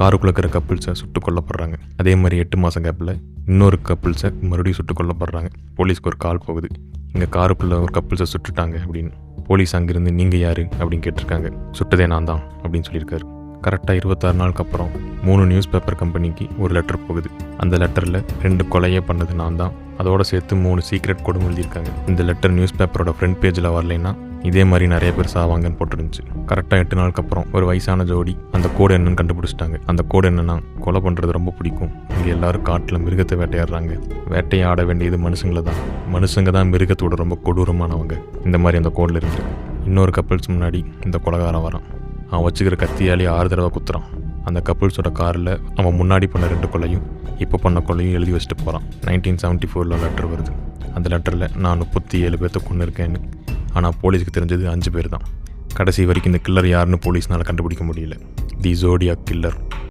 காருக்குள்ளே இருக்கிற கப்பிள்ஸை சுட்டு கொல்லப்படுறாங்க. அதே மாதிரி 8 மாதம் கேப்பில் இன்னொரு கப்பிள்ஸை மறுபடியும் சுட்டு கொல்லப்படுறாங்க. போலீஸ்க்கு ஒரு கால் போகுது, இங்கே காருக்குள்ளே ஒரு கப்பிள்ஸை சுட்டுட்டாங்க அப்படின்னு. போலீஸ் அங்கேருந்து நீங்கள் யார் அப்படின்னு கேட்டிருக்காங்க. சுட்டதே நான் தான் அப்படின்னு சொல்லியிருக்காரு. கரெக்டாக 26 நாளுக்கு அப்புறம் 3 நியூஸ் பேப்பர் கம்பெனிக்கு ஒரு லெட்டர் போகுது. அந்த லெட்டரில் 2 கொலையே பண்ணது நான் தான், அதோடு சேர்த்து 3 சீக்ரெட் கோடும் எழுதியிருக்காங்க. இந்த லெட்டர் நியூஸ் பேப்பரோட ஃப்ரண்ட் பேஜில் வரலைன்னா இதே மாதிரி நிறைய பேர் சாவாங்கன்னு போட்டுருந்துச்சு. கரெக்டாக 8 நாளுக்கு அப்புறம் ஒரு வயசான ஜோடி அந்த கோடு என்னன்னு கண்டுபிடிச்சிட்டாங்க. அந்த கோடு என்னன்னா, கொலை பண்ணுறது ரொம்ப பிடிக்கும், இங்கே எல்லாரும் காட்டில் மிருகத்தை வேட்டையாடுறாங்க, வேட்டையாட வேண்டியது மனுஷங்க தான் மிருகத்தோட ரொம்ப கொடூரமானவங்க. இந்த மாதிரி அந்த கோடில் இருக்கு. இன்னொரு கப்பிள்ஸ் முன்னாடி இந்த கொலைகாரன் வரான். அவன் வச்சுக்கிற கத்தியாலே 6 தடவை குத்துறான். அந்த கப்பிள்ஸோட காரில் அவன் முன்னாடி பண்ண 2 கொலையும் இப்போ பண்ண கொலையும் எழுதி வச்சுட்டு போகிறான். 1974 லெட்டர் வருது. அந்த லெட்டரில் நான் 37 பேர்த்த கொண்டு இருக்கேன்னு. ஆனால் போலீஸுக்கு தெரிஞ்சது 5 பேர் தான். கடைசி வரைக்கும் இந்த கில்லர் யாருன்னு போலீஸ்னால் கண்டுபிடிக்க முடியல. தி ஜோடியாக் கில்லர்.